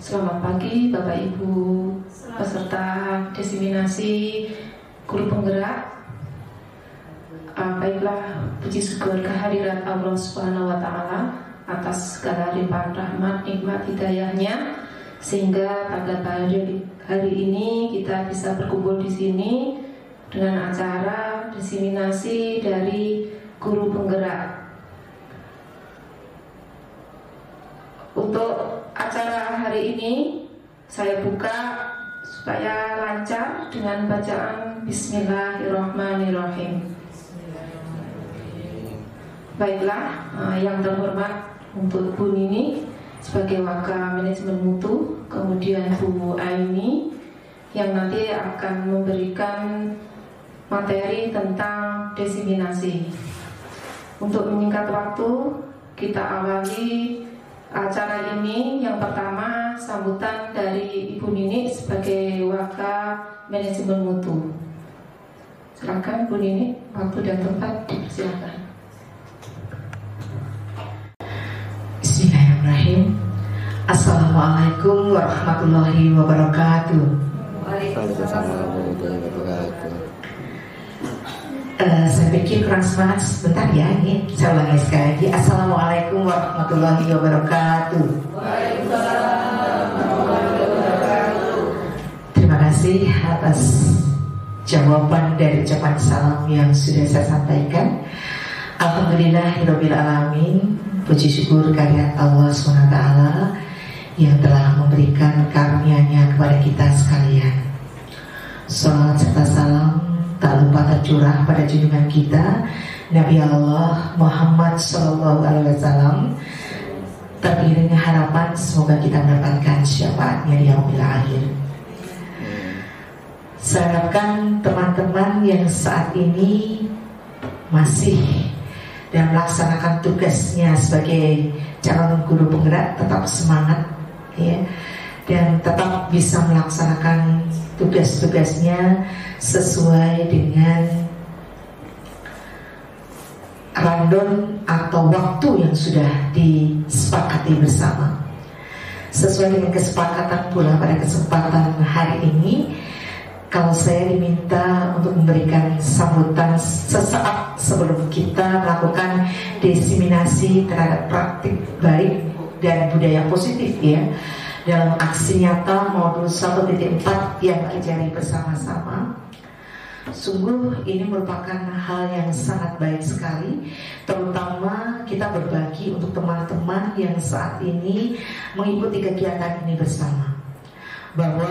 Selamat pagi Bapak Ibu peserta diseminasi guru penggerak. Baiklah, puji syukur kehadirat Allah Subhanahu wa Ta'ala atas segala limpahan rahmat, nikmat, hidayahnya, sehingga pada hari ini kita bisa berkumpul di sini dengan acara diseminasi dari guru penggerak. Untuk acara hari ini saya buka supaya lancar dengan bacaan Bismillahirrahmanirrahim. Baiklah, yang terhormat untuk Bu Nini sebagai Wakil Manajemen Mutu, kemudian Bu Aini yang nanti akan memberikan materi tentang diseminasi. Untuk menyingkat waktu, kita awali acara ini. Yang pertama, sambutan dari Ibu Nini sebagai Wakil Manajemen Mutu. Silakan Bu Nini, waktu dan tempat dipersilakan. Bismillahirrahmanirrahim. Assalamualaikum warahmatullahi wabarakatuh. Waalaikumsalam warahmatullahi wabarakatuh. Saya pikir kurang semangat sebentar ya. Ini saya ulangi sekali lagi. Assalamualaikum warahmatullahi wabarakatuh. Waalaikumsalam warahmatullahi wabarakatuh. Terima kasih atas jawaban dari ucapan salam yang sudah saya sampaikan. Alhamdulillahirabbil alamin. Puji syukur kehadirat Allah SWT yang telah memberikan karunia-Nya kepada kita sekalian. Salat serta salam tak lupa tercurah pada junjungan kita Nabi Allah Muhammad SAW, teriringi harapan semoga kita mendapatkan syafaatnya di yaumil akhir. Saya harapkan teman-teman yang saat ini masih dan melaksanakan tugasnya sebagai calon guru penggerak tetap semangat ya, dan tetap bisa melaksanakan tugas-tugasnya sesuai dengan random atau waktu yang sudah disepakati bersama. Sesuai dengan kesepakatan pula pada kesempatan hari ini, kalau saya diminta untuk memberikan sambutan sesaat sebelum kita melakukan diseminasi terhadap praktik baik dan budaya positif ya, dalam aksi nyata modul 1.4 yang kita jalani bersama-sama. Sungguh ini merupakan hal yang sangat baik sekali, terutama kita berbagi untuk teman-teman yang saat ini mengikuti kegiatan ini bersama, bahwa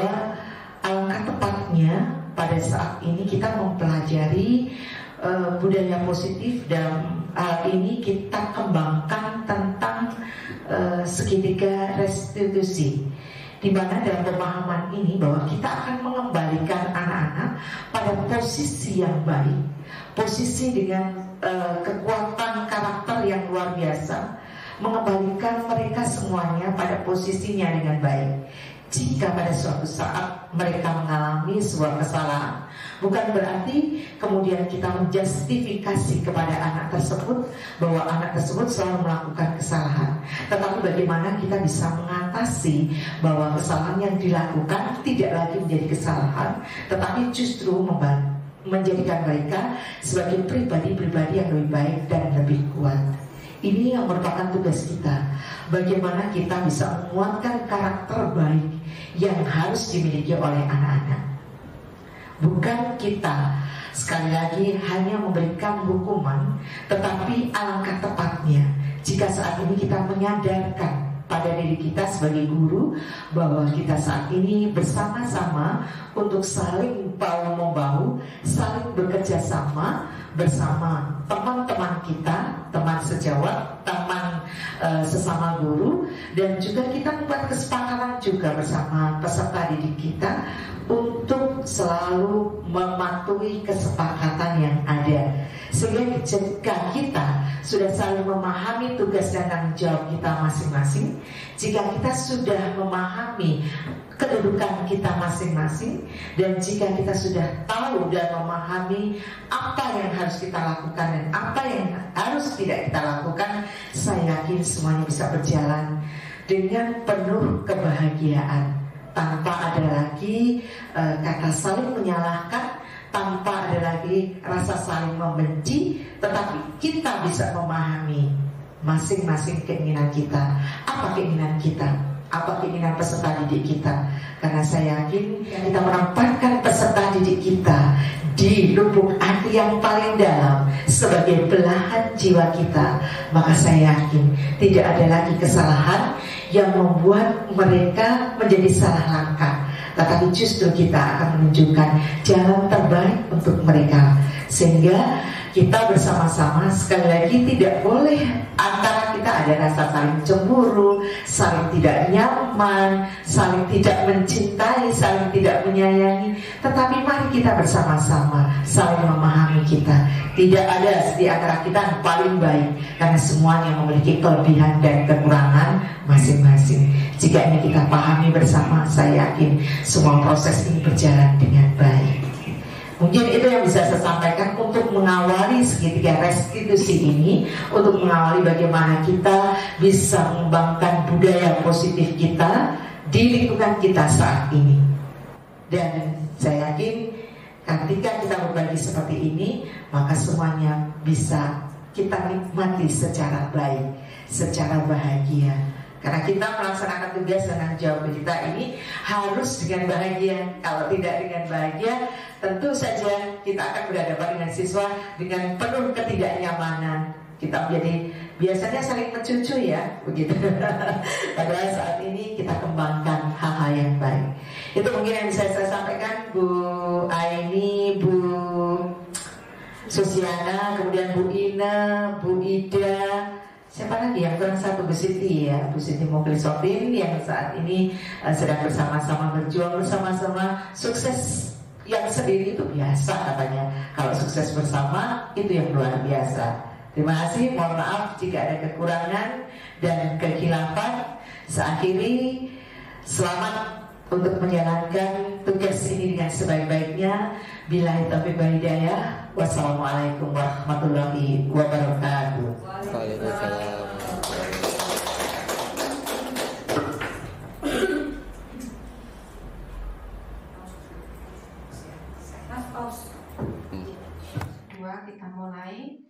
alangkah tepatnya pada saat ini kita mempelajari budaya positif, dan ini kita kembangkan tentang segitiga restitusi, di mana dalam pemahaman ini bahwa kita akan mengembalikan anak-anak pada posisi yang baik, posisi dengan kekuatan karakter yang luar biasa, mengembalikan mereka semuanya pada posisinya dengan baik. Jika pada suatu saat mereka mengalami sebuah kesalahan, bukan berarti kemudian kita menjustifikasi kepada anak tersebut bahwa anak tersebut selalu melakukan kesalahan, tetapi bagaimana kita bisa mengatasi bahwa kesalahan yang dilakukan tidak lagi menjadi kesalahan, tetapi justru menjadikan mereka sebagai pribadi-pribadi yang lebih baik dan lebih kuat. Ini yang merupakan tugas kita. Bagaimana kita bisa menguatkan karakter baik yang harus dimiliki oleh anak-anak. Bukan kita sekali lagi hanya memberikan hukuman, tetapi alangkah tepatnya jika saat ini kita menyadarkan pada diri kita sebagai guru bahwa kita saat ini bersama-sama untuk saling bahu-membahu, saling bekerja sama bersama teman-teman kita, teman sejawat, teman sesama guru, dan juga kita membuat kesepakatan juga bersama peserta didik kita untuk selalu mematuhi kesepakatan yang ada, sehingga jika kita sudah saling memahami tugas dan tanggung jawab kita masing-masing, jika kita sudah memahami kedudukan kita masing-masing, dan jika kita sudah tahu dan memahami apa yang harus kita lakukan dan apa yang harus tidak kita lakukan, saya yakin semuanya bisa berjalan dengan penuh kebahagiaan, tanpa ada lagi kata saling menyalahkan, tanpa ada lagi rasa saling membenci, tetapi kita bisa memahami masing-masing keinginan kita. Apa keinginan kita? Apa keinginan peserta didik kita? Karena saya yakin kita menempatkan peserta didik kita di lubuk hati yang paling dalam sebagai belahan jiwa kita, maka saya yakin tidak ada lagi kesalahan yang membuat mereka menjadi salah langkah, tetapi justru kita akan menunjukkan jalan terbaik untuk mereka. Sehingga kita bersama-sama sekali lagi tidak boleh antara kita ada rasa saling cemburu, saling tidak nyaman, saling tidak mencintai, saling tidak menyayangi. Tetapi mari kita bersama-sama saling memahami kita. Tidak ada di antara kita yang paling baik, karena semuanya memiliki kelebihan dan kekurangan masing-masing. Jika ini kita pahami bersama, saya yakin semua proses ini berjalan dengan baik. Mungkin itu yang bisa saya sampaikan untuk mengawali segitiga restitusi ini, untuk mengawali bagaimana kita bisa mengembangkan budaya positif kita di lingkungan kita saat ini. Dan saya yakin ketika kita berbagi seperti ini, maka semuanya bisa kita nikmati secara baik, secara bahagia. Karena kita melaksanakan tugas dan tanggung jawab kita ini harus dengan bahagia. Kalau tidak dengan bahagia, tentu saja kita akan berhadapan dengan siswa dengan penuh ketidaknyamanan. Kita menjadi biasanya saling mencucu ya, begitu. Padahal saat ini kita kembangkan hal-hal yang baik. Itu mungkin yang bisa saya sampaikan, Bu Aini, Bu Susiana, kemudian Bu Ina, Bu Ida. Siapa lagi yang kurang satu? Bu Siti ya, Bu Siti Mukhlisotin yang saat ini sedang bersama-sama berjuang bersama-sama. Sukses yang sendiri itu biasa katanya, kalau sukses bersama itu yang luar biasa. Terima kasih, mohon maaf jika ada kekurangan dan kekhilafan. Seakhiri, selamat untuk menjalankan tugas ini dengan sebaik-baiknya. Billahi taufiq wal hidayah. Wassalamualaikum warahmatullahi wabarakatuh. Waalaikumsalam. Kita mulai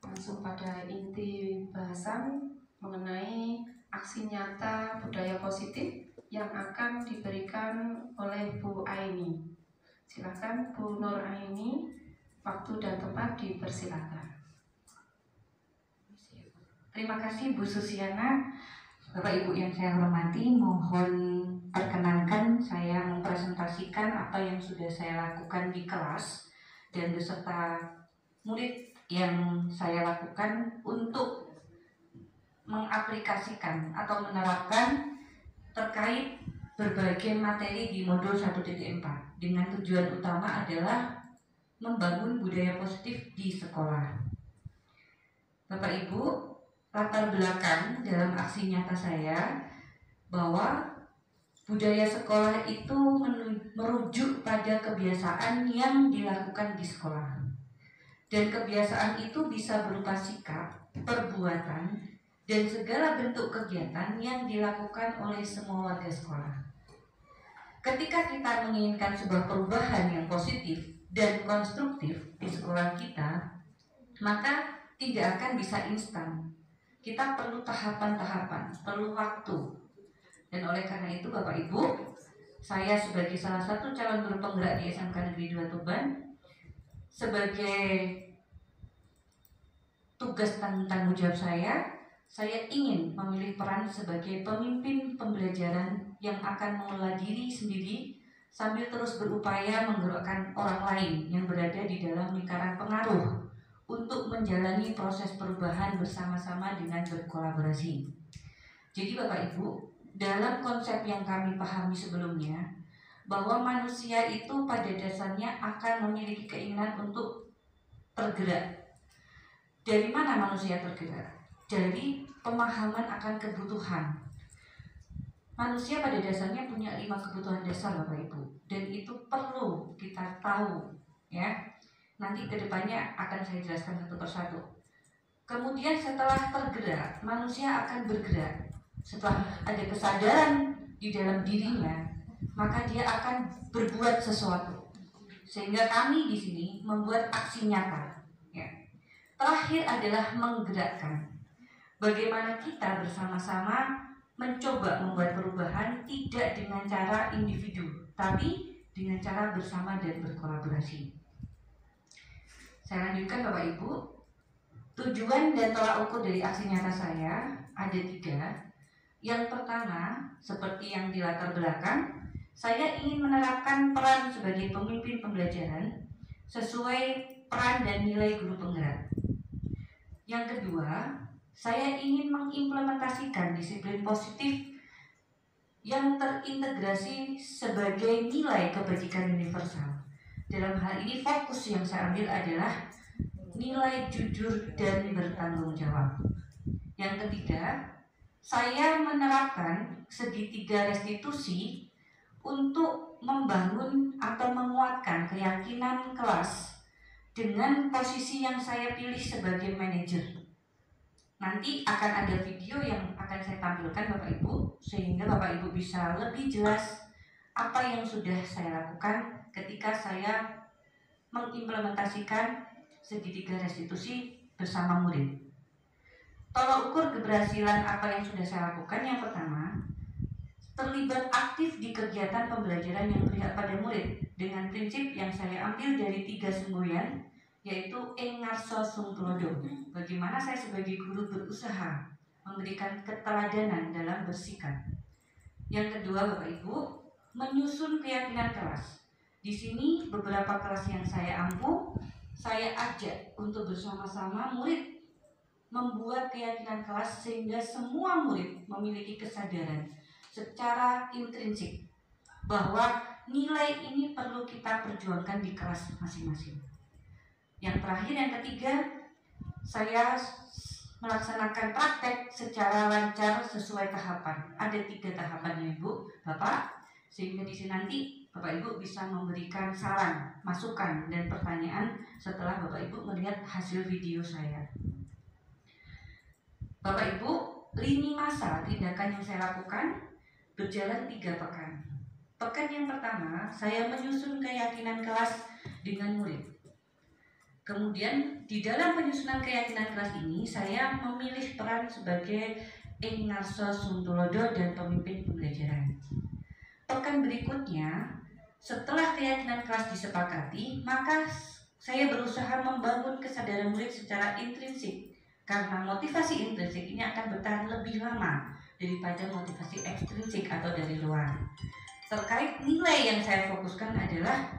langsung pada inti bahasan mengenai aksi nyata budaya positif yang akan diberikan oleh Bu Aini. Silakan Bu Nur Aini, waktu dan tempat dipersilakan. Terima kasih Bu Susiana. Bapak Ibu yang saya hormati, mohon perkenankan saya mempresentasikan apa yang sudah saya lakukan di kelas dan beserta murid yang saya lakukan untuk mengaplikasikan atau menerapkan terkait berbagai materi di modul 1.4 dengan tujuan utama adalah membangun budaya positif di sekolah. Bapak Ibu, latar belakang dalam aksi nyata saya bahwa budaya sekolah itu merujuk pada kebiasaan yang dilakukan di sekolah. Dan kebiasaan itu bisa berupa sikap, perbuatan, dan segala bentuk kegiatan yang dilakukan oleh semua warga sekolah. Ketika kita menginginkan sebuah perubahan yang positif dan konstruktif di sekolah kita, maka tidak akan bisa instan. Kita perlu tahapan-tahapan, perlu waktu. Dan oleh karena itu Bapak Ibu, saya sebagai salah satu calon guru penggerak di SMK Negeri 2 Tuban, sebagai tugas dan tanggung jawab saya ingin memilih peran sebagai pemimpin pembelajaran yang akan mengelola diri sendiri sambil terus berupaya menggerakkan orang lain yang berada di dalam lingkaran pengaruh untuk menjalani proses perubahan bersama-sama dengan berkolaborasi. Jadi Bapak Ibu, dalam konsep yang kami pahami sebelumnya, bahwa manusia itu pada dasarnya akan memiliki keinginan untuk tergerak. Dari mana manusia tergerak? Dari pemahaman akan kebutuhan. Manusia pada dasarnya punya 5 kebutuhan dasar Bapak Ibu, dan itu perlu kita tahu ya. Nanti kedepannya akan saya jelaskan satu persatu. Kemudian setelah tergerak, manusia akan bergerak. Setelah ada kesadaran di dalam dirinya, maka dia akan berbuat sesuatu. Sehingga kami di sini membuat aksi nyata. Ya. Terakhir adalah menggerakkan. Bagaimana kita bersama-sama mencoba membuat perubahan tidak dengan cara individu, tapi dengan cara bersama dan berkolaborasi. Saya lanjutkan Bapak Ibu. Tujuan dan tolak ukur dari aksi nyata saya ada 3. Yang pertama, seperti yang di latar belakang, saya ingin menerapkan peran sebagai pemimpin pembelajaran sesuai peran dan nilai guru penggerak. Yang kedua, saya ingin mengimplementasikan disiplin positif yang terintegrasi sebagai nilai kebajikan universal. Dalam hal ini fokus yang saya ambil adalah nilai jujur dan bertanggung jawab. Yang ketiga, saya menerapkan segitiga restitusi untuk membangun atau menguatkan keyakinan kelas dengan posisi yang saya pilih sebagai manajer. Nanti akan ada video yang akan saya tampilkan Bapak Ibu, sehingga Bapak Ibu bisa lebih jelas apa yang sudah saya lakukan ketika saya mengimplementasikan segitiga restitusi bersama murid. Tolak ukur keberhasilan apa yang sudah saya lakukan, yang pertama, terlibat aktif di kegiatan pembelajaran yang berpihak pada murid dengan prinsip yang saya ambil dari 3 semboyan, yaitu ing ngarsa sung tulodo. Bagaimana saya sebagai guru berusaha memberikan keteladanan dalam bersikap. Yang kedua Bapak Ibu, menyusun keyakinan kelas. Di sini beberapa kelas yang saya ampu, saya ajak untuk bersama-sama murid membuat keyakinan kelas sehingga semua murid memiliki kesadaran secara intrinsik bahwa nilai ini perlu kita perjuangkan di kelas masing-masing. Yang terakhir, yang ketiga, saya melaksanakan praktek secara lancar sesuai tahapan. Ada 3 tahapannya Ibu, Bapak, sehingga di sini nanti Bapak Ibu bisa memberikan saran, masukan, dan pertanyaan setelah Bapak Ibu melihat hasil video saya. Bapak Ibu, lini masa tindakan yang saya lakukan berjalan 3 pekan. Pekan yang pertama, saya menyusun keyakinan kelas dengan murid. Kemudian di dalam penyusunan keyakinan kelas ini, saya memilih peran sebagai ing ngarsa sung tulodo dan pemimpin pembelajaran. Pekan berikutnya, setelah keyakinan kelas disepakati, maka saya berusaha membangun kesadaran murid secara intrinsik, karena motivasi intrinsik ini akan bertahan lebih lama daripada motivasi ekstrinsik atau dari luar. Terkait nilai yang saya fokuskan adalah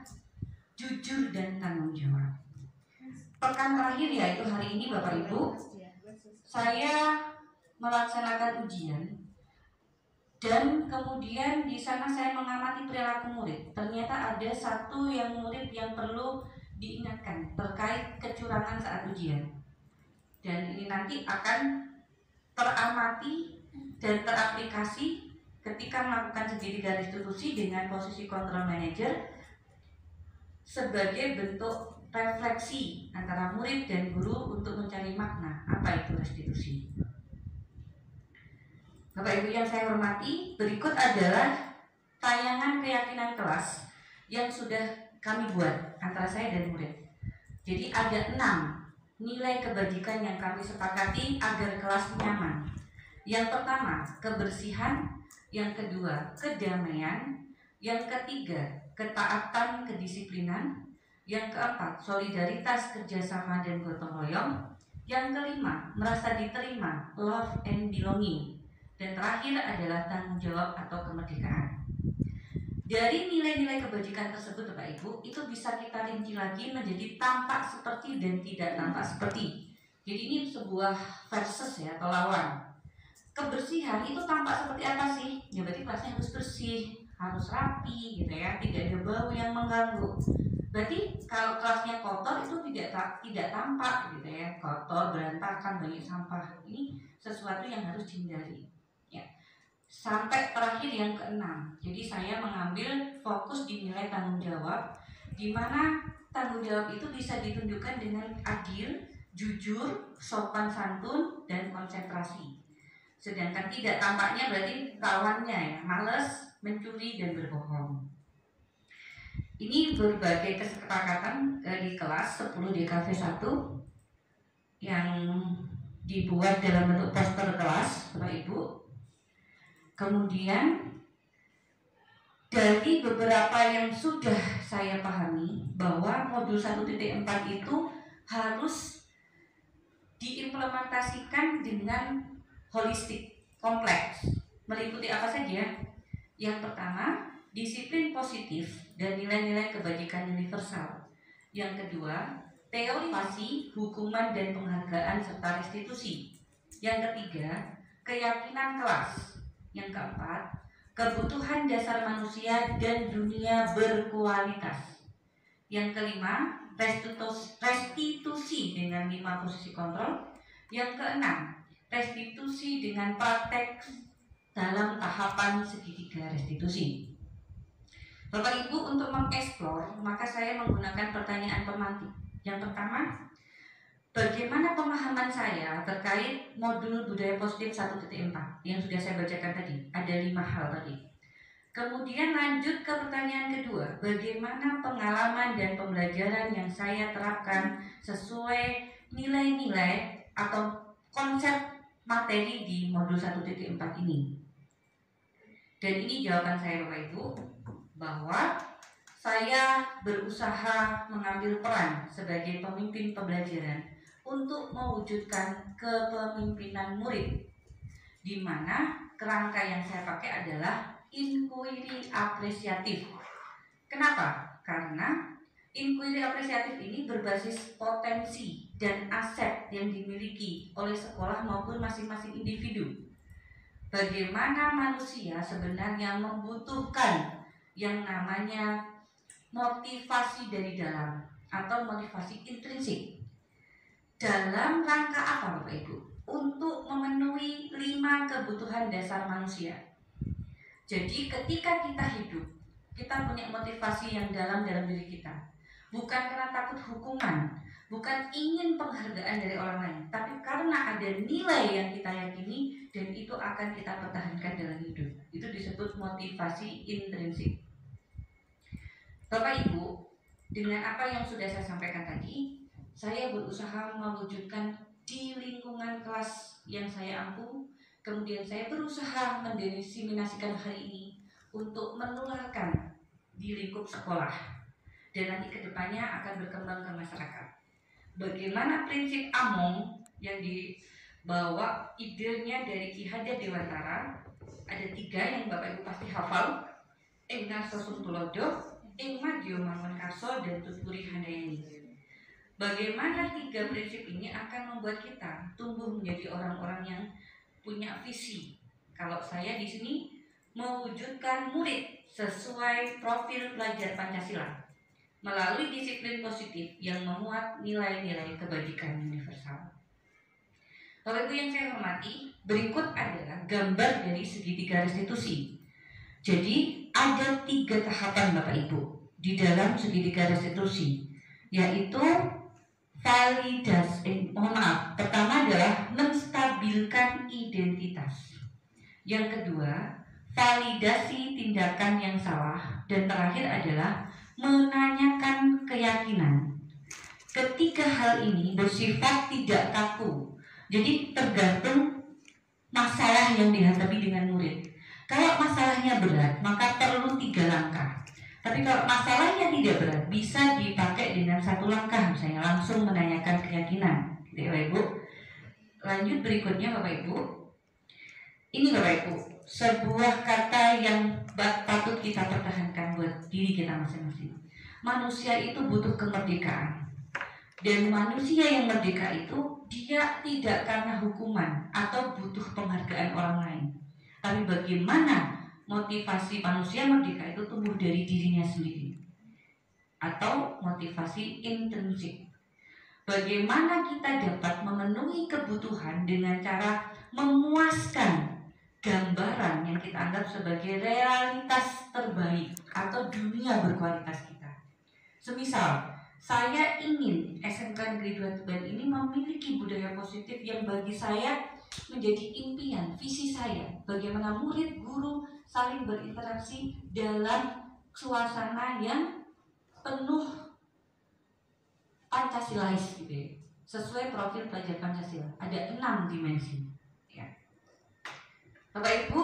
jujur dan tanggung jawab. Pekan terakhir, yaitu hari ini Bapak Ibu, saya melaksanakan ujian dan kemudian di sana saya mengamati perilaku murid. Ternyata ada satu yang murid yang perlu diingatkan terkait kecurangan saat ujian. Dan ini nanti akan teramati dan teraplikasi ketika melakukan segitiga restitusi dengan posisi control manager sebagai bentuk refleksi antara murid dan guru untuk mencari makna apa itu restitusi. Bapak Ibu yang saya hormati, berikut adalah tayangan keyakinan kelas yang sudah kami buat antara saya dan murid. Jadi ada 6 nilai kebajikan yang kami sepakati agar kelas nyaman. Yang pertama, kebersihan. Yang kedua, kedamaian. Yang ketiga, ketaatan kedisiplinan. Yang keempat, solidaritas, kerjasama, dan gotong royong. Yang kelima, merasa diterima, love and belonging. Dan terakhir adalah tanggung jawab atau kemerdekaan. Dari nilai-nilai kebajikan tersebut Bapak Ibu, itu bisa kita rinci lagi menjadi tampak seperti dan tidak tampak seperti. Jadi ini sebuah versus ya, atau lawan. Kebersihan itu tampak seperti apa sih? Ya berarti kelasnya harus bersih, harus rapi gitu ya, tidak ada bau yang mengganggu. Berarti kalau kelasnya kotor itu tidak tampak gitu ya, kotor, berantakan, banyak sampah. Ini sesuatu yang harus dihindari. Ya. Sampai terakhir yang ke-6. Jadi saya mengambil fokus di nilai tanggung jawab, di mana tanggung jawab itu bisa ditunjukkan dengan adil, jujur, sopan santun, dan konsentrasi. Sedangkan tidak tampaknya berarti lawannya ya, malas, mencuri, dan berbohong. Ini berbagai kesepakatan di kelas 10 DKV 1 yang dibuat dalam bentuk poster kelas, Bapak Ibu. Kemudian dari beberapa yang sudah saya pahami bahwa modul 1.4 itu harus diimplementasikan dengan holistik, kompleks. Meliputi apa saja? Yang pertama, disiplin positif dan nilai-nilai kebajikan universal. Yang kedua, teori, hukuman dan penghargaan serta restitusi. Yang ketiga, keyakinan kelas. Yang keempat, kebutuhan dasar manusia dan dunia berkualitas. Yang kelima, restitusi dengan 5 posisi kontrol. Yang keenam, restitusi dengan praktek dalam tahapan segitiga restitusi. Bapak Ibu, untuk mengeksplor, maka saya menggunakan pertanyaan pemantik. Yang pertama, bagaimana pemahaman saya terkait modul budaya positif 1.4 yang sudah saya bacakan tadi? Ada 5 hal tadi. Kemudian lanjut ke pertanyaan kedua, bagaimana pengalaman dan pembelajaran yang saya terapkan sesuai nilai-nilai atau konsep materi di modul 1.4 ini. Dan ini jawaban saya Bapak Ibu, bahwa saya berusaha mengambil peran sebagai pemimpin pembelajaran untuk mewujudkan kepemimpinan murid, di mana kerangka yang saya pakai adalah inquiry apresiatif. Kenapa? Karena inquiry apresiatif ini berbasis potensi dan aset yang dimiliki oleh sekolah maupun masing-masing individu. Bagaimana manusia sebenarnya membutuhkan yang namanya motivasi dari dalam atau motivasi intrinsik. Dalam rangka apa Bapak Ibu? Untuk memenuhi 5 kebutuhan dasar manusia. Jadi ketika kita hidup, kita punya motivasi yang dalam diri kita. Bukan karena takut hukuman, bukan ingin penghargaan dari orang lain, tapi karena ada nilai yang kita yakini dan itu akan kita pertahankan dalam hidup. Itu disebut motivasi intrinsik. Bapak Ibu, dengan apa yang sudah saya sampaikan tadi, saya berusaha mewujudkan di lingkungan kelas yang saya ampu. Kemudian saya berusaha mendiseminasikan hari ini untuk menularkan di lingkup sekolah. Dan nanti kedepannya akan berkembang ke masyarakat. Bagaimana prinsip Among yang dibawa idenya dari Ki Hajar Dewantara, ada 3 yang Bapak Ibu pasti hafal. Engga Sosuntulodo, Engma Diomangun Karso, dan Tutpuri Handayani. Bagaimana 3 prinsip ini akan membuat kita tumbuh menjadi orang-orang yang punya visi. Kalau saya di sini mewujudkan murid sesuai profil pelajar Pancasila melalui disiplin positif yang memuat nilai-nilai kebajikan universal. Bapak Ibu yang saya hormati, berikut adalah gambar dari segitiga restitusi. Jadi ada 3 tahapan Bapak Ibu di dalam segitiga restitusi, yaitu pertama adalah menstabilkan identitas. Yang kedua, validasi tindakan yang salah, dan terakhir adalah menanyakan keyakinan. Ketiga hal ini bersifat tidak kaku. Jadi tergantung masalah yang dihadapi dengan murid. Kalau masalahnya berat, maka perlu 3 langkah. Tapi kalau masalahnya tidak berat, bisa dipakai dengan 1 langkah, misalnya langsung menanyakan keyakinan. Gitu ya Bapak Ibu. Lanjut berikutnya Bapak Ibu. Ini Bapak Ibu, sebuah kata yang patut kita pertahankan buat diri kita masing-masing. Manusia itu butuh kemerdekaan. Dan manusia yang merdeka itu dia tidak karena hukuman atau butuh penghargaan orang lain. Tapi bagaimana motivasi manusia merdeka itu tumbuh dari dirinya sendiri, atau motivasi intrinsik. Bagaimana kita dapat memenuhi kebutuhan dengan cara memuaskan gambaran yang kita anggap sebagai realitas terbaik atau dunia berkualitas kita. Semisal, saya ingin SMK Negeri 2 Tuban ini memiliki budaya positif yang bagi saya menjadi impian, visi saya, bagaimana murid, guru saling berinteraksi dalam suasana yang penuh Pancasilais gitu ya, sesuai profil pelajar Pancasila. Ada 6 dimensi ya. Bapak Ibu,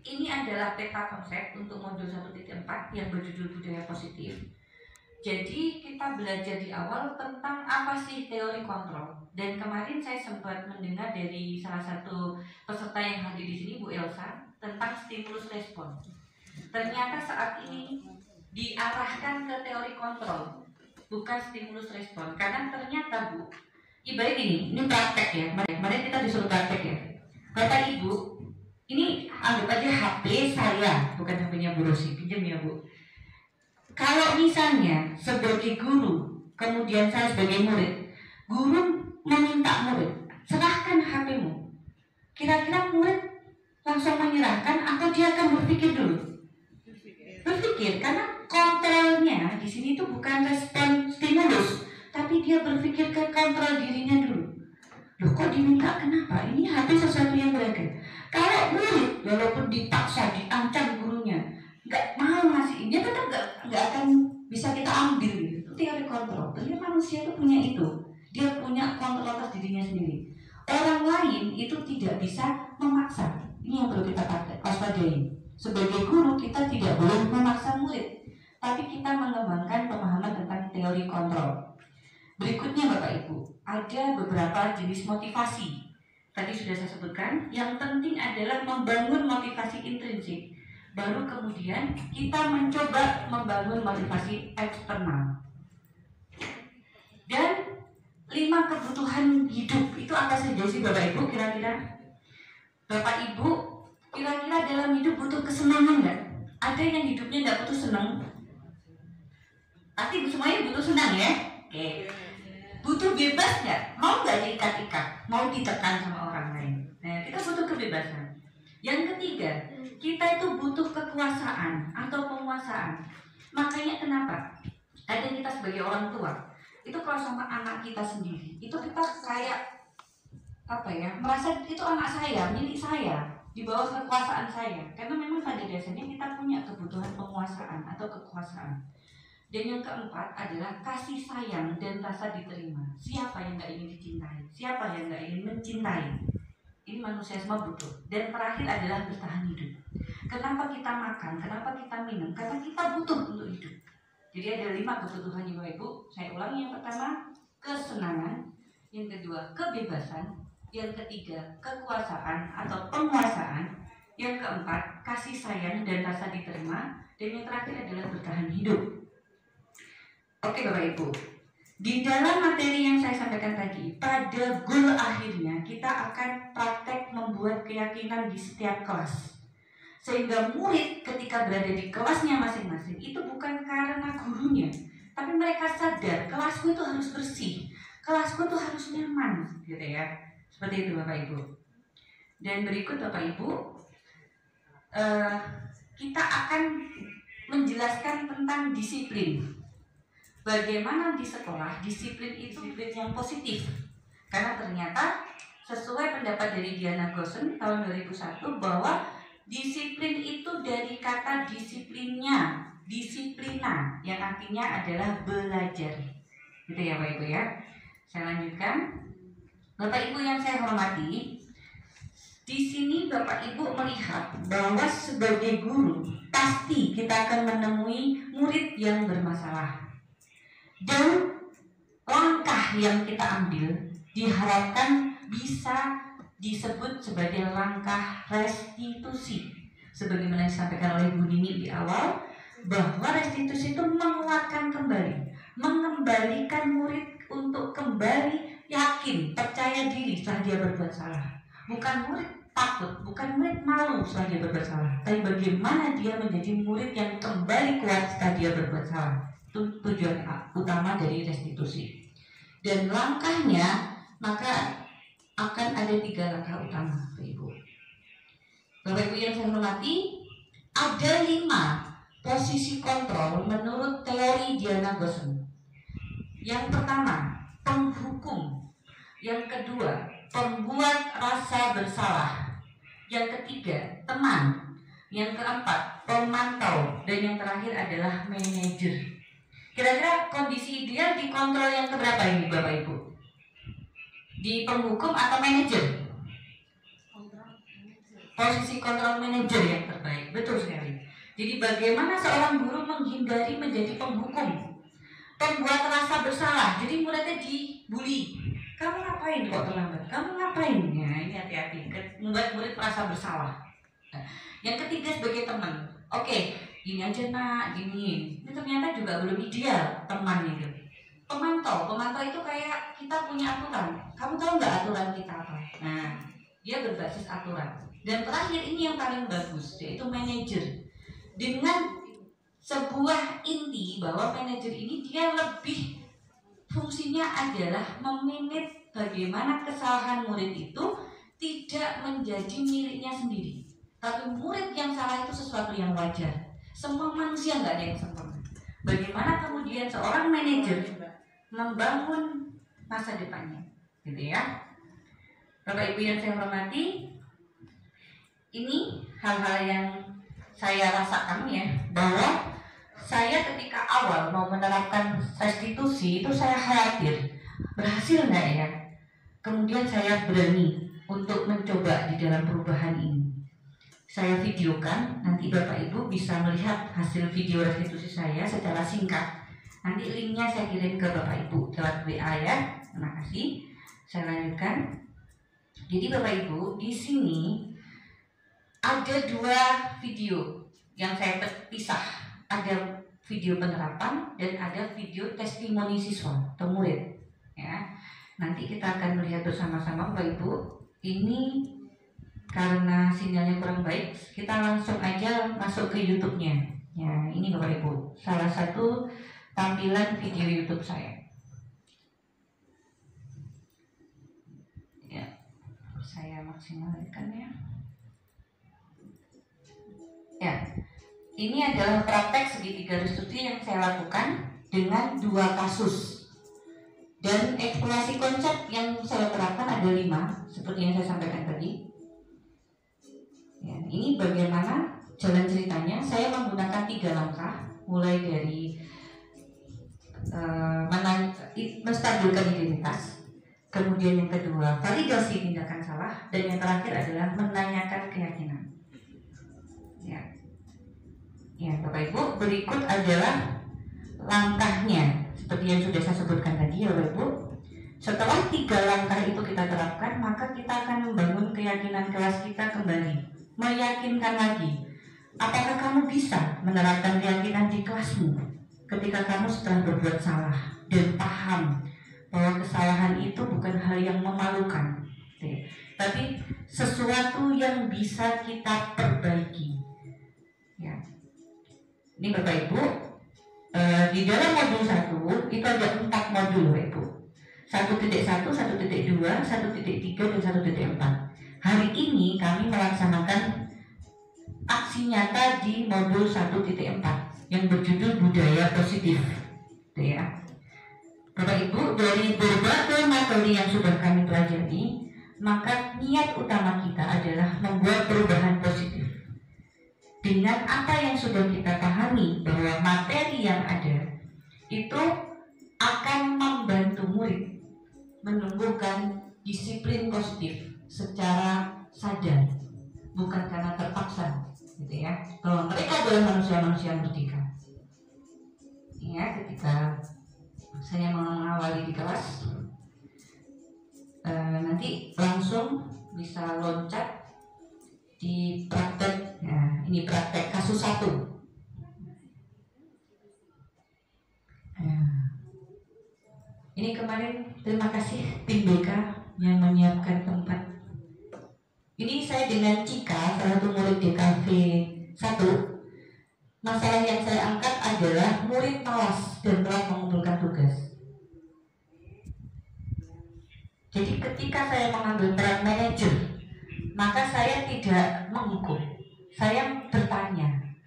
ini adalah peta konsep untuk modul 1.4 yang berjudul budaya positif. Jadi kita belajar di awal tentang apa sih teori kontrol. Dan kemarin saya sempat mendengar dari salah satu peserta yang hadir di sini, Bu Elsa, tentang stimulus respon. Ternyata saat ini diarahkan ke teori kontrol, bukan stimulus respon. Karena ternyata Bu, ibarat ini praktek ya. Mari kita disuruh praktek ya. Bapak Ibu, ini anggap aja HP saya, bukan HP-nya Bu Rosi, pinjam ya Bu. Kalau misalnya sebagai guru, kemudian saya sebagai murid, guru meminta murid, serahkan HP-mu. Kira-kira murid langsung menyerahkan atau dia akan berpikir dulu? Berpikir, karena kontrolnya di sini tuh bukan respon stimulus, tapi dia berpikir ke kontrol dirinya dulu. Loh kok diminta, kenapa? Ini HP sesuatu yang berharga. Kalau murid walaupun dipaksa, diancam gurunya, nggak mau ngasih, dia tetap nggak akan bisa kita ambil gitu. Itu teori kontrol. Ternyata manusia itu punya itu. Dia punya kontrol atas dirinya sendiri. Orang lain itu tidak bisa memaksa. Ini yang perlu kita waspadai. Sebagai guru kita tidak boleh memaksa murid, tapi kita mengembangkan pemahaman tentang teori kontrol. Berikutnya Bapak Ibu, ada beberapa jenis motivasi. Tadi sudah saya sebutkan, yang penting adalah membangun motivasi intrinsik. Baru kemudian kita mencoba membangun motivasi eksternal. Dan 5 kebutuhan hidup itu apa saja sih Bapak Ibu kira-kira? Bapak Ibu, kira-kira dalam hidup butuh kesenangan nggak? Ada yang hidupnya nggak butuh senang? Pasti semuanya butuh senang ya? Oke. Butuh bebas nggak? Mau nggak diikat-ikat? Mau ditekan sama orang lain? Nah, kita butuh kebebasan. Yang ketiga, kita itu butuh kekuasaan atau penguasaan. Makanya kenapa? Kadang kita sebagai orang tua, itu kalau sama anak kita sendiri, itu kita kayak apa ya? Merasa itu anak saya, milik saya, di bawah kekuasaan saya. Karena memang pada dasarnya kita punya kebutuhan penguasaan atau kekuasaan. Dan yang keempat adalah kasih sayang dan rasa diterima. Siapa yang nggak ingin dicintai? Siapa yang nggak ingin mencintai? Ini manusia semua butuh. Dan terakhir adalah bertahan hidup. Kenapa kita makan? Kenapa kita minum? Karena kita butuh untuk hidup. Jadi ada 5 kebutuhan Bapak Ibu. Saya ulangi, yang pertama kesenangan, yang kedua kebebasan, yang ketiga kekuasaan atau penguasaan, yang keempat kasih sayang dan rasa diterima, dan yang terakhir adalah bertahan hidup. Oke Bapak Ibu, di dalam materi yang saya sampaikan tadi, pada goal akhirnya kita akan praktek membuat keyakinan di setiap kelas. Sehingga murid ketika berada di kelasnya masing-masing itu bukan karena gurunya, tapi mereka sadar kelasku itu harus bersih, kelasku itu harus nyaman, gitu ya. Seperti itu Bapak Ibu. Dan berikut Bapak Ibu, kita akan menjelaskan tentang disiplin. Bagaimana di sekolah disiplin yang positif. Karena ternyata sesuai pendapat dari Diana Gosen tahun 2001 bahwa disiplin itu dari kata disiplinnya, disiplina, yang artinya adalah belajar. Gitu ya Bapak Ibu ya. Saya lanjutkan. Bapak Ibu yang saya hormati, di sini Bapak Ibu melihat bahwa sebagai guru pasti kita akan menemui murid yang bermasalah. Dan langkah yang kita ambil diharapkan bisa disebut sebagai langkah restitusi. Sebagaimana disampaikan oleh Bu Nini di awal, bahwa restitusi itu menguatkan kembali, mengembalikan murid untuk kembali yakin, percaya diri setelah dia berbuat salah. Bukan murid takut, bukan murid malu setelah dia berbuat salah, tapi bagaimana dia menjadi murid yang kembali kuat setelah dia berbuat salah. Itu tujuan utama dari restitusi. Dan langkahnya maka akan ada 3 langkah utama, Bapak Ibu. Bapak Ibu yang saya hormati, ada 5 posisi kontrol menurut teori Diana Gosen. Yang pertama, penghukum. Yang kedua, pembuat rasa bersalah. Yang ketiga, teman. Yang keempat, pemantau. Dan yang terakhir adalah manajer. Kira-kira kondisi ideal di kontrol yang keberapa ini Bapak Ibu? Di penghukum atau manajer? Posisi kontrol manajer yang terbaik. Betul sekali. Jadi bagaimana seorang guru menghindari menjadi penghukum, pembuat rasa bersalah. Jadi muridnya dibully. Kamu ngapain kok terlambat? Kamu ngapain? Ya, ini hati-hati. Membuat murid merasa bersalah. Nah, yang ketiga sebagai teman. Oke, gini aja nak, gini. Ini ternyata juga belum ideal teman itu. Pemantau itu kayak kita punya aturan. Kamu tahu nggak aturan kita apa? Nah, dia berbasis aturan. Dan terakhir ini yang paling bagus, yaitu manajer. Dengan sebuah inti bahwa manajer ini dia lebih fungsinya adalah memanage bagaimana kesalahan murid itu tidak menjadi miliknya sendiri. Tapi murid yang salah itu sesuatu yang wajar. Semua manusia nggak ada yang sempurna. Bagaimana kemudian seorang manajer membangun masa depannya, gitu ya. Bapak Ibu yang saya hormati, ini hal-hal yang saya rasakan ya, bahwa saya ketika awal mau menerapkan restitusi itu saya khawatir berhasil nggak ya. Kemudian saya berani untuk mencoba di dalam perubahan ini. Saya videokan, nanti Bapak Ibu bisa melihat hasil video restitusi saya secara singkat. Nanti linknya saya kirim ke Bapak Ibu lewat WA ya. Terima kasih. Saya lanjutkan. Jadi Bapak Ibu, di sini ada 2 video yang saya pisah. Ada video penerapan dan ada video testimoni siswa atau murid. Ya, nanti kita akan melihat bersama-sama Bapak Ibu. Ini karena sinyalnya kurang baik, kita langsung aja masuk ke YouTube-nya. Ya, ini Bapak Ibu, salah satu tampilan video YouTube saya. Ya, saya maksimalkan ya. Ya, ini adalah praktek segitiga restitusi yang saya lakukan dengan 2 kasus. Dan eksplorasi konsep yang saya terapkan ada 5, seperti yang saya sampaikan tadi. Ya, ini bagaimana jalan ceritanya. Saya menggunakan 3 langkah, mulai dari menstabilkan identitas, kemudian yang kedua validasi tindakan salah, dan yang terakhir adalah menanyakan keyakinan. Ya, Bapak Ibu, berikut adalah langkahnya seperti yang sudah saya sebutkan tadi ya Bapak Ibu. Setelah 3 langkah itu kita terapkan, maka kita akan membangun keyakinan kelas kita kembali, meyakinkan lagi. Apakah kamu bisa menerapkan keyakinan di kelasmu ketika kamu sedang berbuat salah dan paham bahwa kesalahan itu bukan hal yang memalukan, tapi sesuatu yang bisa kita perbaiki. Ya. Ini Bapak Ibu, di dalam modul 1 itu ada 4 modul Bapak Ibu. 1.1, 1.2, 1.3, dan 1.4. Hari ini kami melaksanakan aksi nyata di modul 1.4 yang berjudul budaya positif. Ya. Bapak Ibu, dari berbagai materi yang sudah kami pelajari, maka niat utama kita adalah membuat perubahan positif. Dengan apa yang sudah kita pahami bahwa materi yang ada itu akan membantu murid menumbuhkan disiplin positif secara sadar, bukan karena terpaksa, gitu ya. Bahwa mereka adalah manusia-manusia merdeka. Ya, ketika saya mengawali di kelas, nanti langsung bisa loncat di praktek. Nah, ini praktek kasus 1. Ini kemarin terima kasih tim BK yang menyiapkan tempat. Ini saya dengan Cika, salah satu murid DKV 1. Masalah yang saya angkat adalah murid malas dan telah mengumpulkan tugas. Jadi ketika saya mengambil peran manajer, maka saya tidak menghukum, saya bertanya.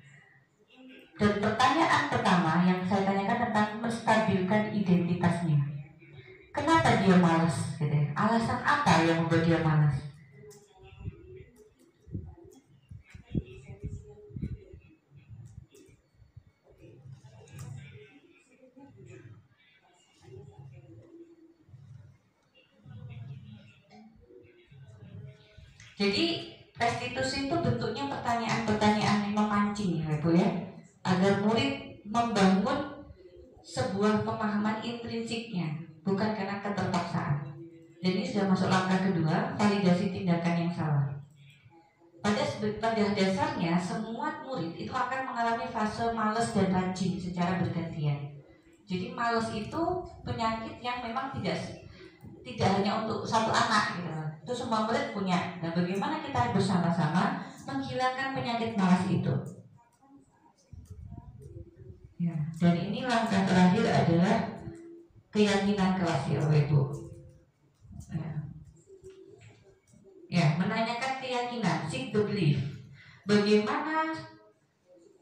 Dan pertanyaan pertama yang saya tanyakan tentang menstabilkan identitasnya. Kenapa dia malas? Gitu ya. alasan apa yang membuat dia malas? Jadi restitusi itu bentuknya pertanyaan-pertanyaan yang memancing ya Bu ya, agar murid membangun sebuah pemahaman intrinsiknya, bukan karena keterpaksaan. Jadi ini sudah masuk langkah kedua, validasi tindakan yang salah. Pada dasarnya semua murid itu akan mengalami fase malas dan rajin secara bergantian. Jadi malas itu penyakit yang memang tidak hanya untuk satu anak gitu. Itu semua murid punya. Nah, bagaimana kita bersama-sama menghilangkan penyakit malas itu? Ya, dan ini langkah terakhir adalah keyakinan kelas ya Ibu. Ya, menanyakan keyakinan, seek the belief. Bagaimana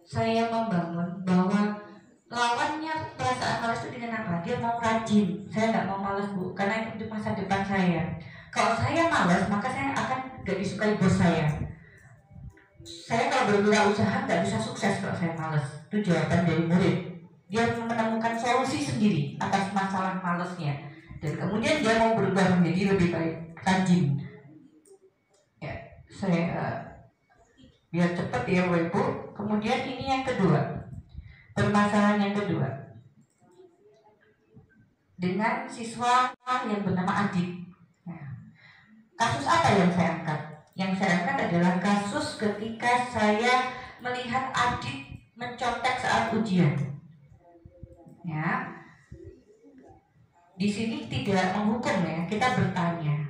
saya membangun bahwa lawannya perasaan malas itu dengan apa? Dia mau rajin. Saya nggak mau malas Bu, karena itu di masa depan saya. Kalau saya malas, maka saya akan gak disukai bos saya. Saya kalau berwirausaha gak bisa sukses kalau saya malas. Itu jawaban dari murid. Dia menemukan solusi sendiri atas masalah malasnya, dan kemudian dia mau berubah menjadi lebih baik, rajin. Ya, saya biar cepat ya Bu Ibu. Kemudian ini yang kedua, permasalahan yang kedua dengan siswa yang bernama Adit. Kasus apa yang saya angkat? Yang saya angkat adalah kasus ketika saya melihat Adit mencontek saat ujian. Ya, di sini tidak menghukum ya, kita bertanya.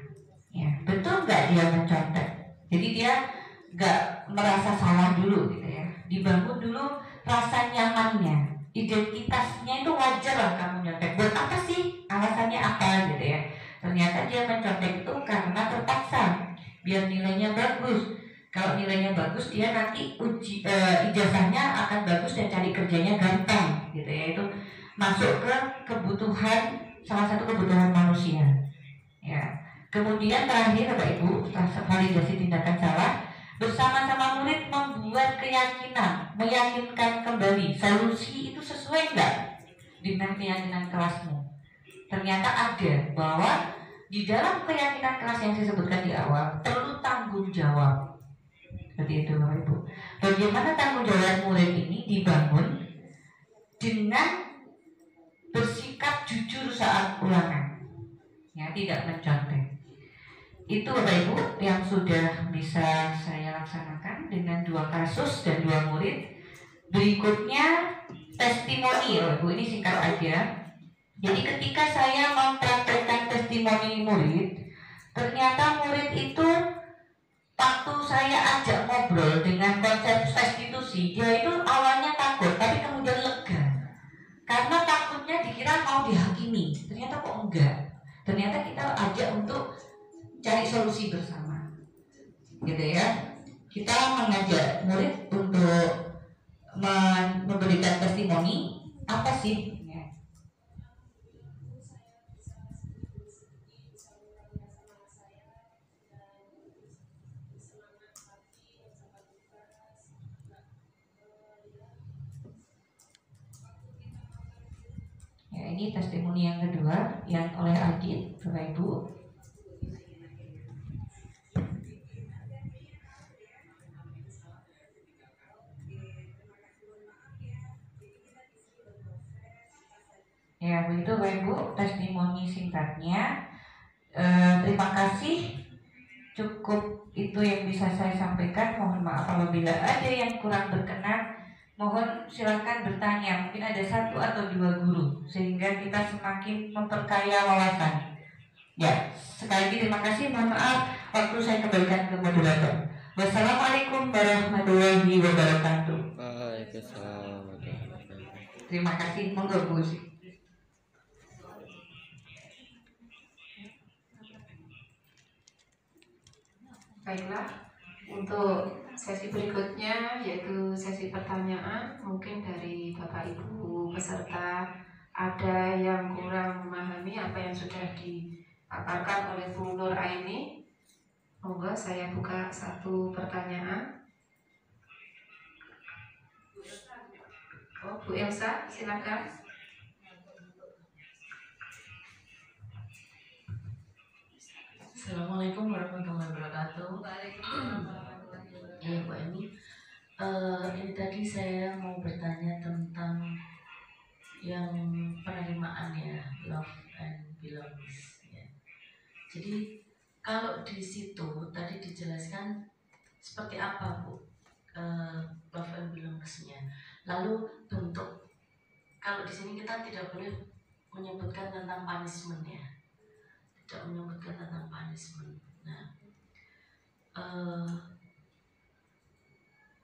Ya, betul nggak dia mencontek? Jadi dia nggak merasa salah dulu gitu ya. Dibangun dulu rasa nyamannya, identitasnya itu wajar lah kamu nyontek. Buat apa sih? Alasannya apa gitu ya? Ternyata dia mencontek itu karena terpaksa biar nilainya bagus. Kalau nilainya bagus, dia nanti ijazahnya akan bagus dan cari kerjanya gampang gitu ya. Itu masuk ke kebutuhan, salah satu kebutuhan manusia. Ya. Kemudian terakhir Bapak Ibu, setelah validasi tindakan salah, bersama-sama murid membuat keyakinan, meyakinkan kembali solusi itu sesuai nggak dengan keyakinan kelasmu. Ternyata ada bahwa di dalam keyakinan kelas yang saya sebutkan di awal perlu tanggung jawab. Seperti itu Bapak Ibu. Bagaimana tanggung jawab murid ini dibangun dengan bersikap jujur saat ulangan, ya, tidak mencontek. Itu Bapak Ibu yang sudah bisa saya laksanakan dengan 2 kasus dan 2 murid. Berikutnya testimoni Bapak Ibu, ini singkat aja. Jadi ketika saya mempraktekkan testimoni murid, ternyata murid itu waktu saya ajak ngobrol dengan konsep restitusi, dia itu awalnya takut, tapi kemudian lega. Karena takutnya dikira mau dihakimi, ternyata kok enggak. Ternyata kita ajak untuk cari solusi bersama, gitu ya. Kita mengajak murid untuk memberikan testimoni, apa sih? Ya, ini testimoni yang kedua yang oleh Adit, Bapak Ibu. Ya, begitu Bapak Ibu testimoni singkatnya. Terima kasih. Cukup itu yang bisa saya sampaikan. Mohon maaf apabila ada yang kurang berkenan. Mohon silakan bertanya, mungkin ada 1 atau 2 guru sehingga kita semakin memperkaya wawasan. Ya, sekali lagi terima kasih. Mohon maaf, waktu saya kembalikan ke moderator. Wassalamualaikum warahmatullahi wabarakatuh. Waalaikumsalam warahmatullahi wabarakatuh. Terima kasih, monggo Bu. Baiklah, untuk sesi berikutnya yaitu sesi pertanyaan. Mungkin dari Bapak Ibu peserta ada yang kurang memahami apa yang sudah dipaparkan oleh Bu Nur Aini. Monggo saya buka satu pertanyaan. Oh, Bu Elsa, silakan. Assalamualaikum warahmatullahi wabarakatuh. Iya Bu Eni, ini tadi saya mau bertanya tentang yang penerimaan ya, love and belongs ya. Jadi kalau di situ tadi dijelaskan seperti apa Bu love and belongs-nya. Lalu bentuk, kalau di sini kita tidak boleh menyebutkan tentang punishment ya, tidak menyebutkan tentang punishment. Nah,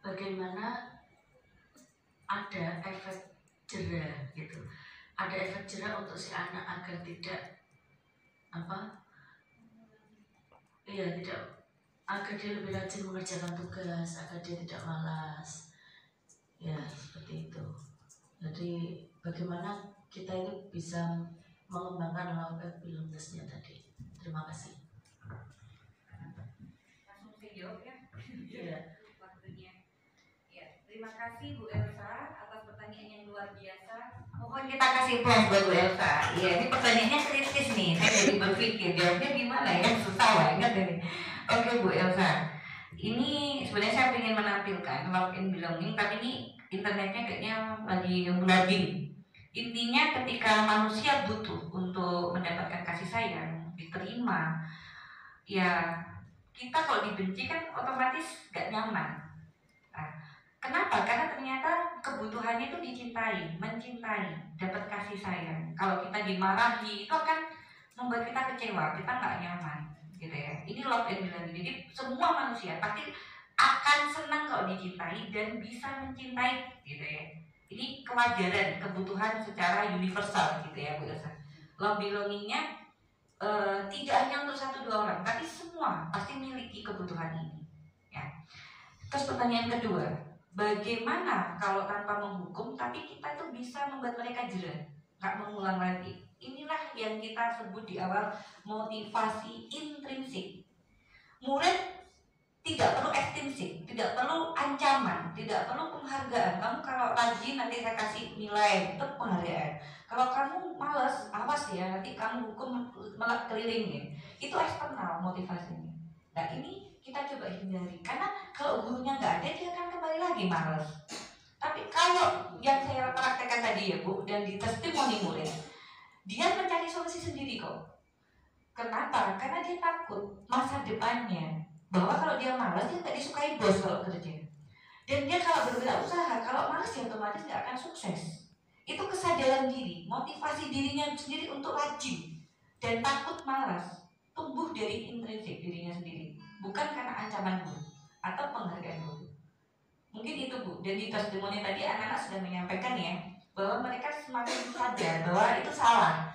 bagaimana ada efek jera gitu, ada efek jera untuk si anak agar tidak tidak, agar dia lebih rajin mengerjakan tugas, agar dia tidak malas ya, seperti itu. Jadi bagaimana kita itu bisa mengembangkan love and belongs-nya tadi. Terima kasih. Langsung saya jawab ya. Iya. Waktunya. Ya, terima kasih Bu Elsa atas pertanyaan yang luar biasa. Mohon kita kasih aplaus buat Bu Elsa. Iya, ini pertanyaannya kritis nih. Saya jadi berpikir jawabnya gimana ya, susah banget ini. Oke Bu Elsa, ini sebenarnya saya ingin menampilkan love and belonging, tapi ini internetnya kayaknya lagi ngeblagging. Intinya ketika manusia butuh untuk mendapatkan kasih sayang, diterima, ya kita kalau dibenci kan otomatis gak nyaman. Nah, kenapa? Karena ternyata kebutuhannya itu dicintai, mencintai, dapat kasih sayang. Kalau kita dimarahi itu akan membuat kita kecewa, kita gak nyaman, gitu ya. Ini love and belonging. Jadi semua manusia pasti akan senang kalau dicintai dan bisa mencintai, gitu ya. Ini kewajaran, kebutuhan secara universal gitu ya Bu Elsa. Love belongingnya tidak hanya untuk satu dua orang, tapi semua pasti memiliki kebutuhan ini. Ya. Terus pertanyaan kedua, bagaimana kalau tanpa menghukum, tapi kita tuh bisa membuat mereka jera, nggak mengulang lagi. Inilah yang kita sebut di awal motivasi intrinsik. Murid tidak perlu ekstrinsik, tidak perlu ancaman, tidak perlu penghargaan. Kamu kalau rajin nanti saya kasih nilai, itu penghargaan. Kalau kamu malas, awas ya, nanti kamu hukum melak kelilingnya. Itu eksternal motivasinya. Nah ini kita coba hindari, karena kalau gurunya nggak ada, dia akan kembali lagi malas. Tapi kalau yang saya praktekkan tadi ya Bu, dan di testimoni murid, dia mencari solusi sendiri kok. Kenapa? Karena dia takut masa depannya, bahwa kalau dia malas dia nggak disukai bos kalau kerja, dan dia kalau berwirausaha kalau malas dia otomatis nggak akan sukses. Itu kesadaran diri, motivasi dirinya sendiri untuk rajin dan takut malas tumbuh dari intrinsik dirinya sendiri, bukan karena ancaman guru atau penghargaan guru. Mungkin itu Bu, dan di testimoni tadi anak-anak sudah menyampaikan ya, bahwa mereka semakin sadar bahwa itu salah,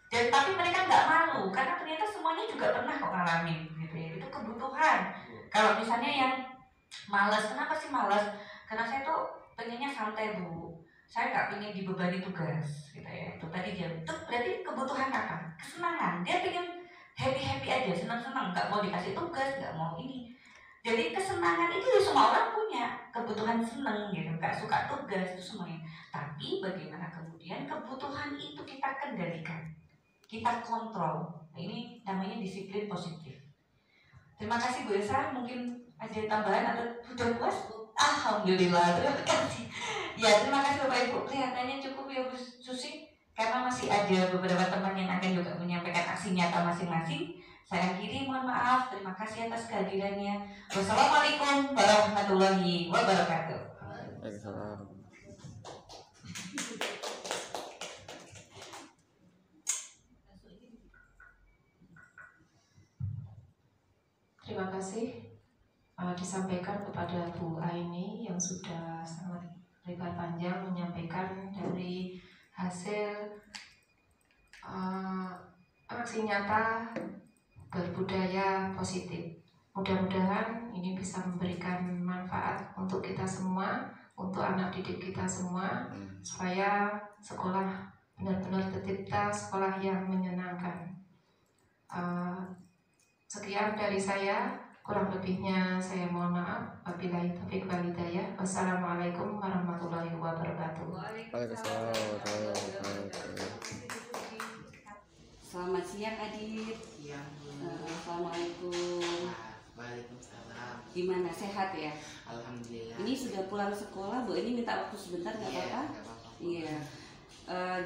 dan tapi mereka nggak malu karena ternyata semuanya juga pernah kok ngalamin gitu ya. Itu kebutuhan. Kalau misalnya yang malas, kenapa sih malas? Karena saya tuh pengennya santai Bu, saya nggak pengen dibebani tugas gitu ya. Itu tadi dia, itu berarti kebutuhan apa? Kesenangan. Dia pengen happy aja, senang-senang, nggak mau dikasih tugas, nggak mau ini. Jadi kesenangan itu ya semua orang punya, kebutuhan seneng gitu, nggak suka tugas itu semuanya. Tapi bagaimana kemudian kebutuhan itu kita kendalikan, kita kontrol. Nah, ini namanya disiplin positif. Terima kasih Bu Elsa, mungkin ada tambahan atau sudah puas? Alhamdulillah, terima kasih. Ya, terima kasih Bapak Ibu. Kelihatannya cukup ya Bu Susi, karena masih ada beberapa teman yang akan juga menyampaikan aksi nyata masing-masing. Saya akhiri, mohon maaf. Terima kasih atas kehadirannya. Wassalamualaikum warahmatullahi wabarakatuh. Waalaikumsalam. Terima kasih disampaikan kepada Bu Aini yang sudah sangat lebar panjang menyampaikan dari hasil aksi nyata berbudaya positif. Mudah-mudahan ini bisa memberikan manfaat untuk kita semua, untuk anak didik kita semua, supaya sekolah benar-benar tercipta sekolah yang menyenangkan. Sekian dari saya, kurang lebihnya saya mohon maaf. Wabillahi taufiq wal hidayah. Wassalamualaikum warahmatullahi wabarakatuh. Waalaikumsalam warahmatullahi wabarakatuh. Selamat siang Adit. Assalamualaikum. Waalaikumsalam. Gimana, sehat ya? Alhamdulillah. Ini sudah pulang sekolah, Bu. Ini minta waktu sebentar, nggak Iya, apa-apa? nggak apa-apa. Iya.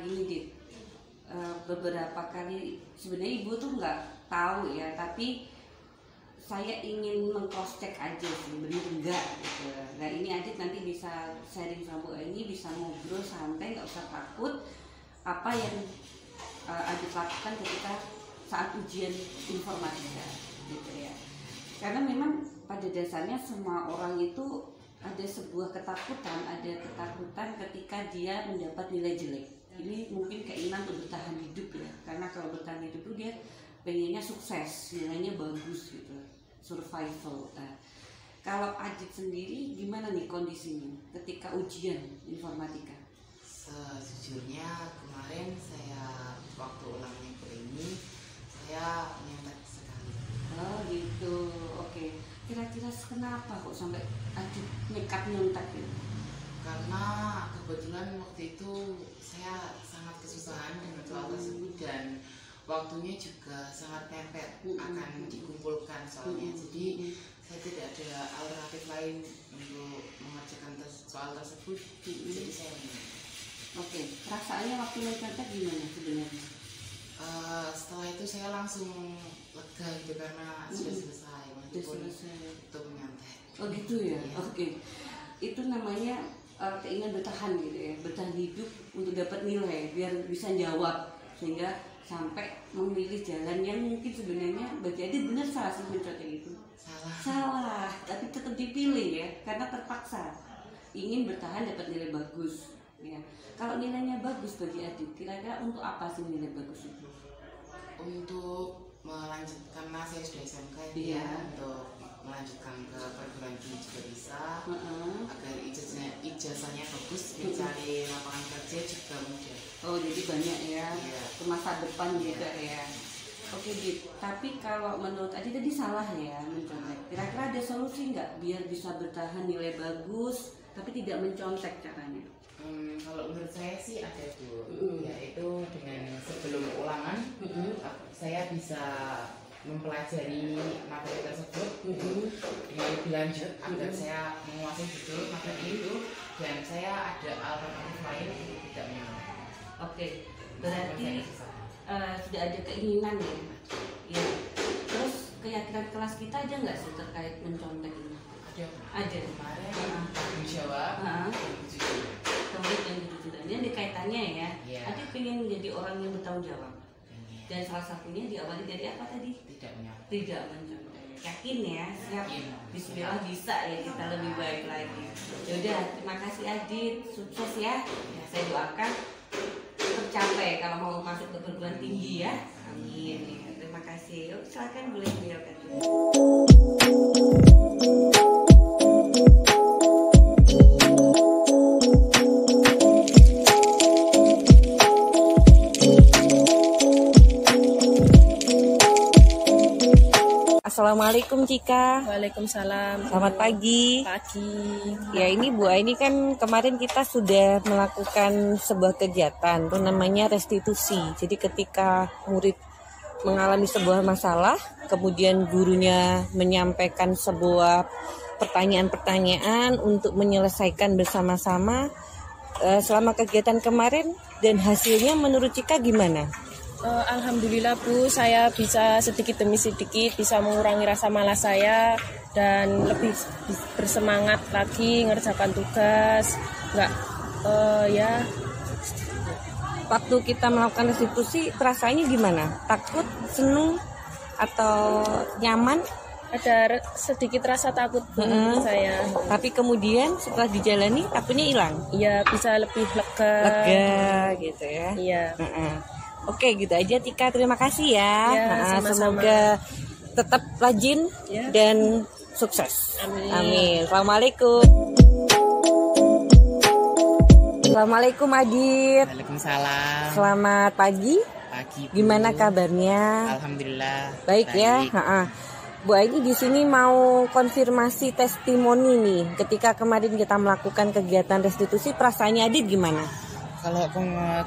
Gini Dit, beberapa kali sebenarnya Ibu tuh nggak tahu ya, tapi saya ingin meng-cross check aja sih, bener enggak gitu. Nah ini Adit nanti bisa sharing sama Bu ini, bisa ngobrol santai, nggak usah takut. Apa yang Adit lakukan ketika saat ujian informatika gitu ya. Karena memang pada dasarnya semua orang itu ada sebuah ketakutan, ketika dia mendapat nilai jelek. Ini mungkin keinginan untuk bertahan hidup ya, karena kalau bertahan hidup itu dia pengennya sukses, nilainya bagus gitu, survival. Nah, kalau Adit sendiri gimana nih kondisinya ketika ujian informatika? Sejujurnya kemarin saya waktu ulangnya ini saya nyontek sekali. Oh gitu, oke. Kira-kira kenapa kok sampai Adit nekat nyontek gitu? Karena kebetulan waktu itu saya sangat kesusahan dengan soal tersebut dan waktunya juga sangat mepet akan dikumpulkan soalnya. Jadi saya tidak ada alternatif lain untuk mengerjakan soal tersebut. Jadi saya menang. Oke, perasaannya waktu nyontek gimana sebenarnya? Setelah itu saya langsung lega gitu karena sudah selesai. Meskipun itu menyantai. Oh gitu ya. Iya. Oke. Itu namanya keinginan bertahan gitu ya, bertahan hidup untuk dapat nilai biar bisa jawab, sehingga sampai memilih jalan yang mungkin sebenarnya bagi Adit benar salah sih mencontek itu. Salah, tapi tetap dipilih ya karena terpaksa ingin bertahan dapat nilai bagus ya. Kalau nilainya bagus bagi Adit, kira-kira untuk apa sih nilai bagus itu? Untuk melanjutkan, karena saya sudah SMK Iya. ya, untuk melanjutkan ke perguruan tinggi juga bisa, agar ijazahnya bagus, mencari lapangan kerja juga mudah. Oh jadi banyak ya, Iya. ke masa depan juga ya. Oke Dit, tapi kalau menurut Adit tadi salah ya mencontek. Kira-kira ada solusi nggak biar bisa bertahan nilai bagus tapi tidak mencontek caranya? Kalau menurut saya sih ada tuh, yaitu dengan sebelum ulangan saya bisa mempelajari materi tersebut dengan lebih lanjut agar saya menguasai betul materi itu dan saya ada alternatif lain untuk tidak menyerah. Oke, berarti sudah ada keinginan ya. Ya. Terus keyakinan kelas kita ada nggak sih terkait mencontek ini? Ada. Kemarin tanggung jawab Kemudian yang jujur ini ada kaitannya ya. Iya. Adit pengen menjadi orang yang bertanggung jawab. Dan salah satunya diawali dari apa tadi? tidak menyerah. Tidak mencontek. Yakin ya, siap. Yakin. Bismillah bisa ya kita lebih baik lagi. Yaudah, terima kasih Adit, sukses ya. Saya doakan tercapai kalau mau masuk ke perguruan tinggi ya. Amin. Ya, terima kasih. Yuk, silakan boleh menjawabkan. Assalamualaikum Cika. Waalaikumsalam. Selamat pagi. Ya ini Bu Aini kan kemarin kita sudah melakukan sebuah kegiatan itu namanya restitusi. Jadi ketika murid mengalami sebuah masalah, kemudian gurunya menyampaikan sebuah pertanyaan-pertanyaan untuk menyelesaikan bersama-sama selama kegiatan kemarin, dan hasilnya menurut Cika gimana? Alhamdulillah Bu, saya bisa sedikit demi sedikit bisa mengurangi rasa malas saya dan lebih bersemangat lagi ngerjakan tugas. Ya. Waktu kita melakukan restitusi, perasaannya gimana? Takut, senang, atau nyaman? Ada sedikit rasa takut Bu saya. Tapi kemudian setelah dijalani takutnya hilang? Iya, bisa lebih lega. Lega gitu ya? Iya. Oke, gitu aja Tika. Terima kasih ya. Sama-sama. Semoga tetap rajin dan sukses. Amin. Assalamualaikum. Assalamualaikum Adit. Waalaikumsalam. Selamat pagi. pagi. Bu. Gimana kabarnya? Alhamdulillah. Baik ya. Bu Aini di sini mau konfirmasi testimoni nih. Ketika kemarin kita melakukan kegiatan restitusi, perasaannya Adit gimana? Kalau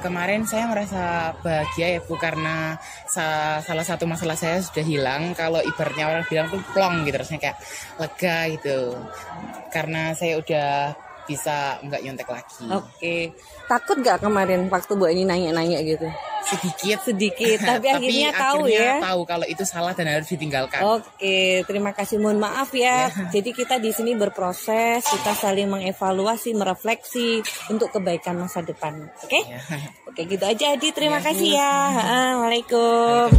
kemarin saya merasa bahagia ya Bu, karena salah satu masalah saya sudah hilang. Kalau ibaratnya orang bilang tuh plong gitu, rasanya kayak lega gitu. Karena saya udah bisa nggak nyontek lagi. Oke. Takut gak kemarin waktu Bu ini nanya-nanya gitu? Sedikit, tapi akhirnya tahu ya. Tahu kalau itu salah dan harus ditinggalkan. Oke, terima kasih. Mohon maaf ya. Jadi kita di sini berproses, kita saling mengevaluasi, merefleksi untuk kebaikan masa depan. Oke? Oke, gitu aja Adi. Terima kasih ya. Waalaikumsalam.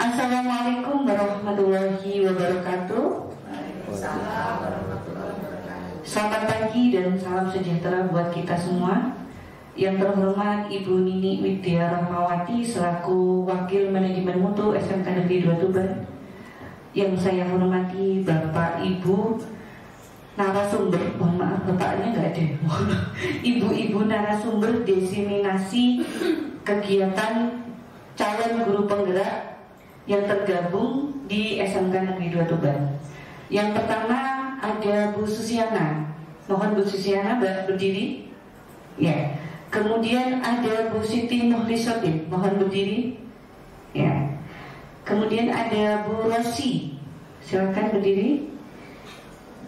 Assalamualaikum warahmatullahi wabarakatuh. Selamat pagi dan salam sejahtera buat kita semua. Yang terhormat Ibu Nini Widya Rahmawati selaku Wakil Manajemen Mutu SMK Negeri 2 Tuban. Yang saya hormati Bapak Ibu narasumber, mohon maaf bapaknya nggak ada, ibu-ibu narasumber diseminasi kegiatan calon guru penggerak yang tergabung di SMK Negeri 2 Tuban. Yang pertama ada Bu Susiana, mohon Bu Susiana berdiri. Ya. Kemudian ada Bu Siti Muhlisotin, mohon berdiri. Ya. Kemudian ada Bu Rosi, silakan berdiri.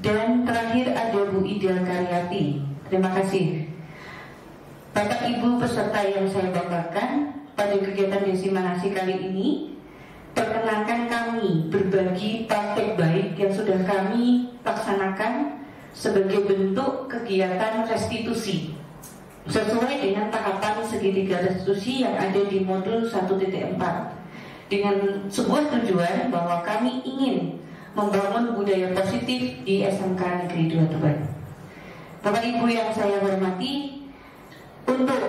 Dan terakhir ada Bu Ida Karyati. Terima kasih. Bapak Ibu peserta yang saya banggakan, pada kegiatan diseminasi kali ini, perkenankan kami berbagi praktek baik yang sudah kami laksanakan sebagai bentuk kegiatan restitusi sesuai dengan tahapan segitiga restitusi yang ada di modul 1.4 dengan sebuah tujuan bahwa kami ingin membangun budaya positif di SMK Negeri 2 Tuban. Bapak Ibu yang saya hormati, untuk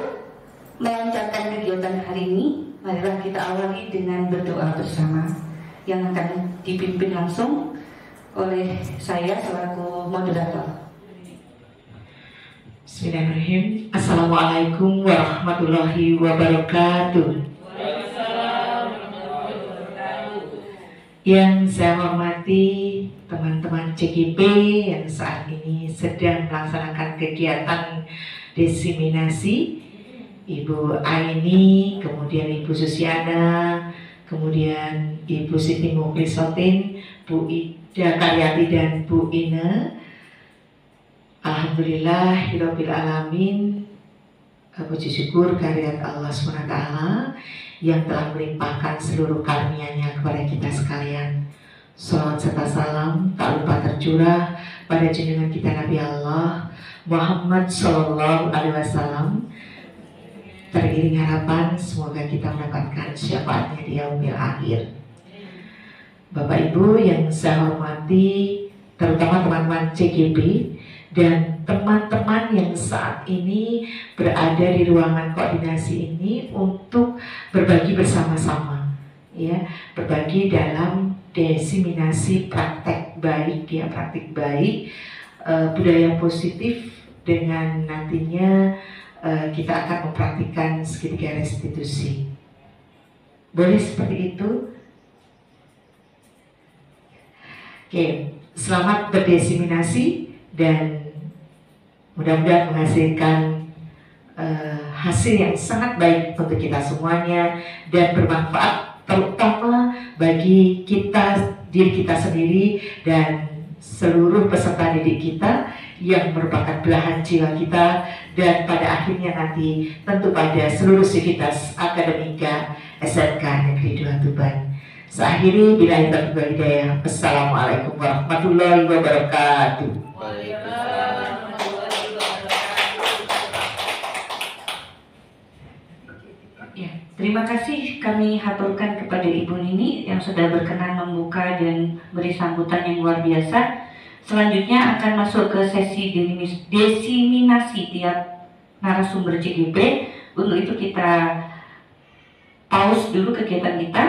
melancarkan kegiatan hari ini, marilah kita awali dengan berdoa bersama yang akan dipimpin langsung oleh saya selaku moderator. Bismillahirrahmanirrahim. Assalamualaikum warahmatullahi wabarakatuh. Yang saya hormati teman-teman CGP yang saat ini sedang melaksanakan kegiatan diseminasi, Ibu Aini, kemudian Ibu Susiana, kemudian Ibu Siti Mukhlisotin, Bu Ida Karyati dan Bu Ine. Alhamdulillahirabbil alamin. Puji syukur kehadirat Allah SWT yang telah melimpahkan seluruh karunia-Nya kepada kita sekalian. Salawat serta salam tak lupa tercurah pada junjungan kita Nabi Allah Muhammad Sallallahu Alaihi Wasallam. Teriring harapan semoga kita mendapatkan syafaatnya di yaumil akhir. Bapak Ibu yang saya hormati, terutama teman-teman CGP dan teman-teman yang saat ini berada di ruangan koordinasi ini untuk berbagi bersama-sama, ya, berbagi dalam diseminasi praktek baik, ya, praktek baik, budaya positif dengan nantinya kita akan mempraktikkan segitiga restitusi. Boleh seperti itu? Oke, selamat berdiseminasi dan mudah-mudahan menghasilkan hasil yang sangat baik untuk kita semuanya dan bermanfaat terutama bagi kita, diri kita sendiri dan seluruh peserta didik kita yang merupakan belahan jiwa kita dan pada akhirnya nanti tentu pada seluruh sivitas akademika SMK Negeri 2 Tuban. Seakhiri billahi taufiq wal hidayah. Assalamualaikum warahmatullahi wabarakatuh. Terima kasih kami haturkan kepada Ibu Nini yang sudah berkenan membuka dan beri sambutan yang luar biasa. Selanjutnya akan masuk ke sesi diseminasi tiap narasumber CGP. Untuk itu kita pause dulu kegiatan kita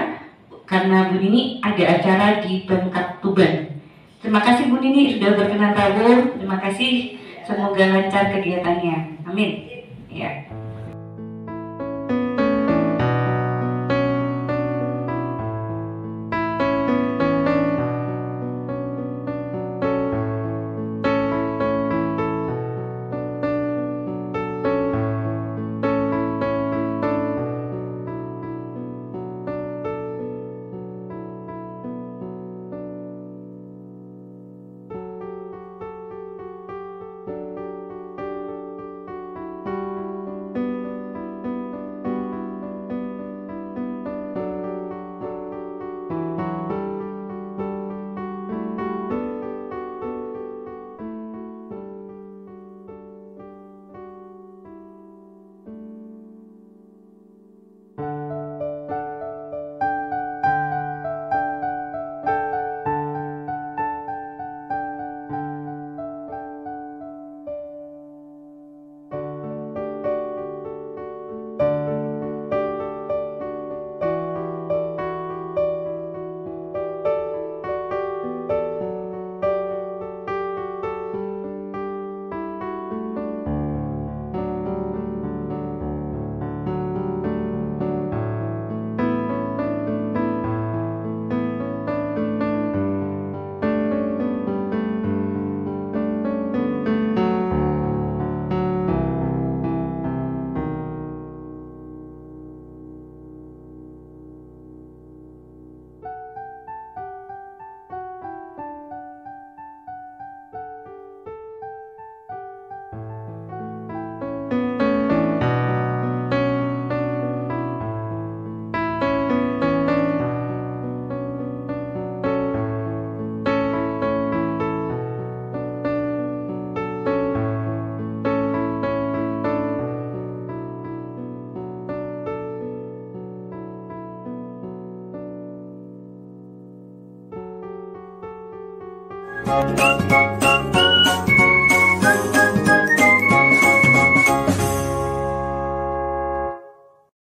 karena Bu Nini ada acara di Pemkab Tuban. Terima kasih Bu Nini sudah berkenan rawuh. Terima kasih, semoga lancar kegiatannya. Amin. Ya. Thank you.